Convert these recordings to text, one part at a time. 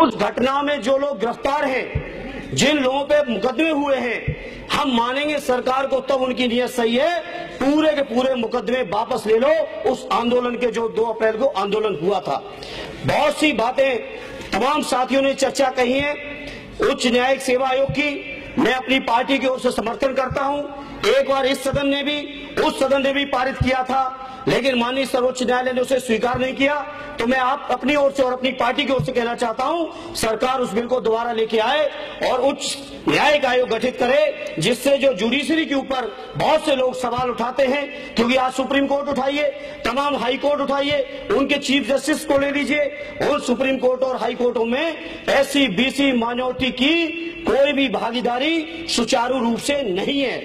उस घटना में जो लोग गिरफ्तार हैं, जिन लोगों पे मुकदमे हुए हैं, हम मानेंगे सरकार को तब उनकी नीयत सही है। पूरे के पूरे मुकदमे वापस ले लो। उस आंदोलन के जो 2 अप्रैल को आंदोलन हुआ था, बहुत सी बातें तमाम साथियों ने चर्चा कही है। उच्च न्यायिक सेवा आयोग की मैं अपनी पार्टी की ओर से समर्थन करता हूं। एक बार इस सदन ने भी, उस सदन ने भी पारित किया था, लेकिन माननीय सर्वोच्च न्यायालय ने उसे स्वीकार नहीं किया। तो मैं आप अपनी ओर से और अपनी पार्टी की ओर से कहना चाहता हूं, सरकार उस बिल को दोबारा लेके आए और उच्च न्यायिक आयोग गठित करे, जिससे जो जुडिशरी के ऊपर बहुत से लोग सवाल उठाते हैं, क्योंकि आज सुप्रीम कोर्ट उठाइए, तमाम हाई कोर्ट उठाइए, उनके चीफ जस्टिस को ले लीजिए, उन सुप्रीम कोर्ट और हाई कोर्टों में SC BC माइनॉरिटी की कोई भी भागीदारी सुचारू रूप से नहीं है।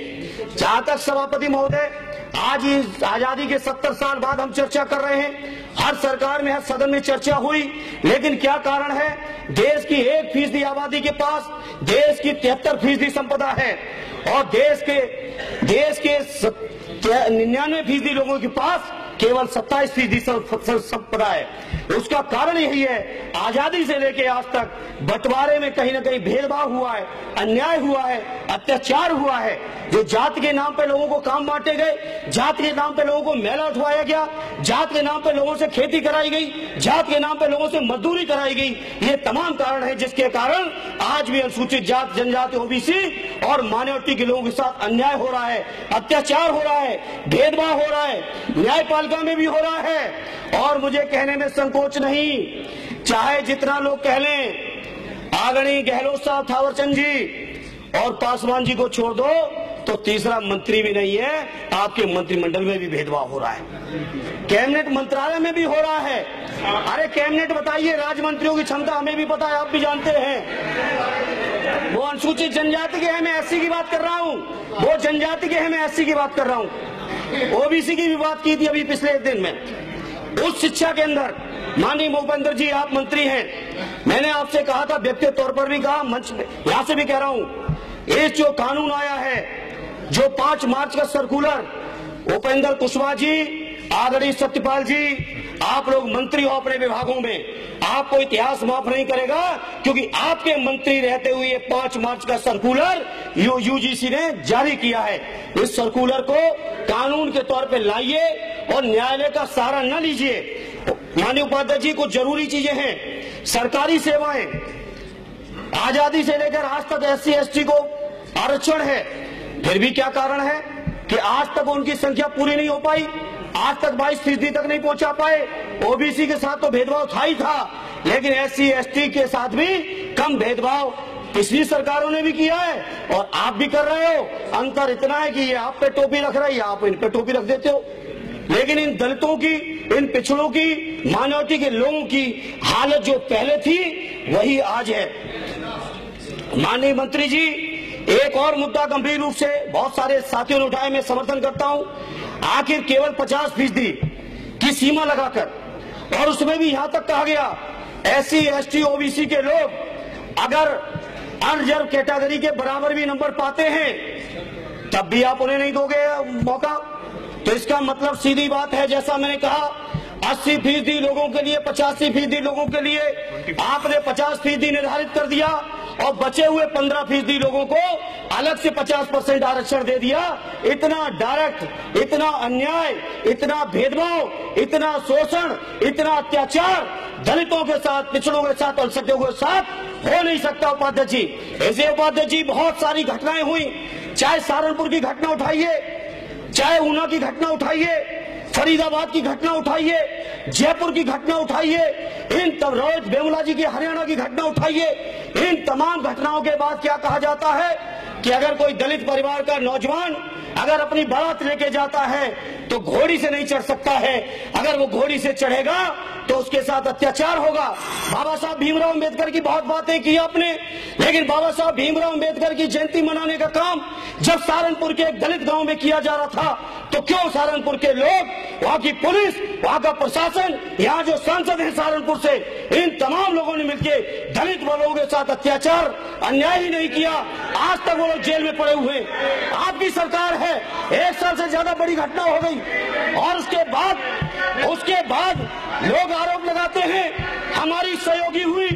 जहां तक सभापति महोदय, आज इस आजादी के 70 साल बाद हम चर्चा कर रहे हैं, हर सरकार में, हर सदन में चर्चा हुई, लेकिन क्या कारण है? देश की 1% आबादी के पास देश की 73% संपदा है और देश के 99% लोगों के पास केवल 27% संपदा है। उसका कारण यही है, आजादी से लेकर आज तक बंटवारे में कहीं न कहीं भेदभाव हुआ है, अन्याय हुआ है, अत्याचार हुआ है। जो जाति के नाम पे लोगों को काम बांटे गए, जाति के नाम पे लोगों को मैला उठवाया गया, जाति के नाम पे लोगों से खेती कराई गई, जाति के नाम पे लोगों से मजदूरी कराई गई, ये तमाम कारण है जिसके कारण आज भी अनुसूचित जाति, जनजाति, OBC और माइनॉरिटी के लोगों के साथ अन्याय हो रहा है, अत्याचार हो रहा है, भेदभाव हो रहा है, न्यायपालिका में भी हो रहा है। और मुझे कहने में संकोच नहीं, चाहे जितना लोग कह लें, आदरणीय गहलोत साहब, थावरचंद जी और पासवान जी को छोड़ दो तो तीसरा मंत्री भी नहीं है। आपके मंत्रिमंडल में भी भेदभाव हो रहा है, कैबिनेट मंत्रालय में भी हो रहा है। अरे कैबिनेट बताइए, राज्य मंत्रियों की क्षमता हमें भी पता है, आप भी जानते हैं। वो अनुसूचित जनजाति के हैं, मैं SC की बात कर रहा हूँ, वो जनजाति के हैं, मैं SC की बात कर रहा हूँ। OBC की भी बात की थी अभी पिछले एक दिन में। उस शिक्षा के अंदर माननीय भूपेंद्र जी, आप मंत्री हैं, मैंने आपसे कहा था, व्यक्तिगत तौर पर भी कहा, मंच में यहां से भी कह रहा हूं, ये जो कानून आया है, जो 5 मार्च का सर्कुलर, उपेंद्र कुशवाहा जी, आदरणीय सत्यपाल जी, आप लोग मंत्री हो अपने विभागों में, आपको इतिहास माफ नहीं करेगा, क्योंकि आपके मंत्री रहते हुए 5 मार्च का सर्कुलर UGC ने जारी किया है। इस सर्कुलर को कानून के तौर पे लाइए और न्यायालय का सहारा न लीजिए। माननीय उपाध्याय जी, कुछ जरूरी चीजें हैं, सरकारी सेवाएं, आजादी से लेकर आज तक SC ST को आरक्षण है, फिर भी क्या कारण है कि आज तक उनकी संख्या पूरी नहीं हो पाई, आज तक 22% तक नहीं पहुंचा पाए। OBC के साथ तो भेदभाव था ही था, लेकिन SC ST के साथ भी कम भेदभाव पिछली सरकारों ने भी किया है और आप भी कर रहे हो। अंतर इतना है कि ये आप पे टोपी रख रहे हैं, आप इन पे टोपी रख देते हो, लेकिन इन दलितों की, इन पिछड़ों की, माइनॉरिटी के लोगों की हालत जो पहले थी वही आज है। माननीय मंत्री जी, एक और मुद्दा गंभीर रूप से बहुत सारे साथियों ने उठाया, मैं समर्थन करता हूं। आखिर केवल 50% की सीमा लगाकर, और उसमें भी यहां तक कहा गया SC ST OBC के लोग अगर अनरिजर्व कैटेगरी के बराबर भी नंबर पाते हैं तब भी आप उन्हें नहीं दोगे मौका। तो इसका मतलब सीधी बात है, जैसा मैंने कहा, 80% लोगों के लिए, 85% लोगों के लिए आपने 50% निर्धारित कर दिया और बचे हुए 15% लोगों को अलग से 50% आरक्षण दे दिया। इतना डायरेक्ट, इतना अन्याय, इतना भेदभाव, इतना शोषण, इतना अत्याचार दलितों के साथ, पिछड़ों के साथ, अल्पसंख्यकों के साथ हो नहीं सकता। उपाध्यक्ष जी, ऐसे उपाध्यक्ष जी, बहुत सारी घटनाएं हुई, चाहे सहारनपुर की घटना उठाइए, चाहे ऊना की घटना उठाइए, फरीदाबाद की घटना उठाइए, जयपुर की घटना उठाइए, इन रोहित वेमुला जी की हरियाणा की घटना उठाइए। इन तमाम घटनाओं के बाद क्या कहा जाता है कि अगर कोई दलित परिवार का नौजवान अगर अपनी बारात लेके जाता है तो घोड़ी से नहीं चढ़ सकता है, अगर वो घोड़ी से चढ़ेगा तो उसके साथ अत्याचार होगा। बाबा साहब भीमराव अंबेडकर की बहुत बातें की आपने, लेकिन बाबा साहब भीमराव अंबेडकर की जयंती मनाने का काम जब सहारनपुर के एक दलित गांव में किया जा रहा था तो क्यों सहारनपुर के लोग, वहां की पुलिस, वहां का प्रशासन, यहाँ जो सांसद हैं सहारनपुर से, इन तमाम लोगों ने मिलकर दलित लोगों के साथ अत्याचार, अन्याय ही नहीं किया। आज तक वो लोग जेल में पड़े हुए। आपकी सरकार है, 1 साल से ज्यादा बड़ी घटना हो गई और उसके बाद लोग आरोप लगाते हैं हमारी सहयोगी हुई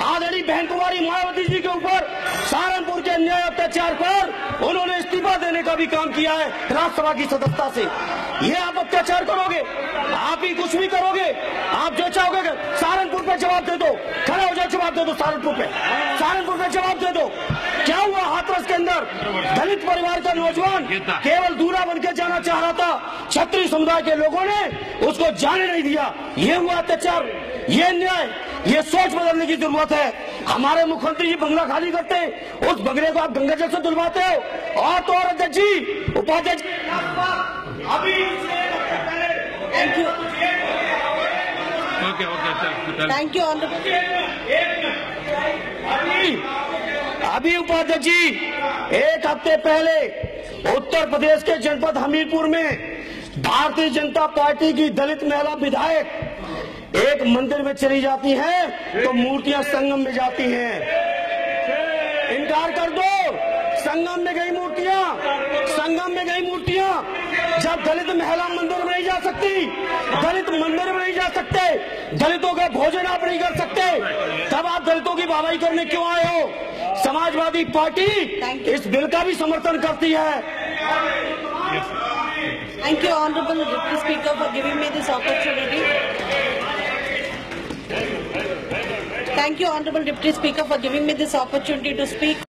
आदरणीय बहन कुमारी मायावती जी के ऊपर सहारनपुर के अन्याय अत्याचार पर उन्होंने इस्तीफा देने का भी काम किया है राज्यसभा की सदस्यता से। ये आप अत्याचार करोगे, आप ही कुछ भी करोगे, आप जो चाहोगे सहारनपुर पे जवाब दे दो, खड़े हो जाओ, जवाब दे दो सहारनपुर पे जवाब दे दो। क्या हुआ हाथरस के अंदर? दलित परिवार का नौजवान केवल दूल्हा बन के जाना चाह रहा था, क्षत्रिय समुदाय के लोगों ने उसको जाने नहीं दिया। ये हुआ अत्याचार, ये अन्याय, ये सोच बदलने की जरूरत है। हमारे मुख्यमंत्री जी बंगला खाली करते हैं, उस बंगले को आप गंगा जल से धुलवाते हो। और तो और अध्यक्ष जी, उपाध्यक्ष अभी थैंक यू अभी उपाध्यक्ष जी, एक हफ्ते पहले उत्तर प्रदेश के जनपद हमीरपुर में भारतीय जनता पार्टी की दलित महिला विधायक एक मंदिर में चली जाती हैं तो मूर्तियां संगम में जाती हैं। इनकार कर दो, संगम में गई मूर्तियां, जब दलित महिला मंदिर में नहीं जा सकती, दलित मंदिर में नहीं जा सकते, दलितों का भोजन आप नहीं कर सकते, तब आप दलितों की वाहवाही करने क्यों आए हो? समाजवादी पार्टी इस बिल का भी समर्थन करती है। Thank you, Honorable Deputy Speaker, for giving me this opportunity. Thank you, Honorable Deputy Speaker, for giving me this opportunity to speak.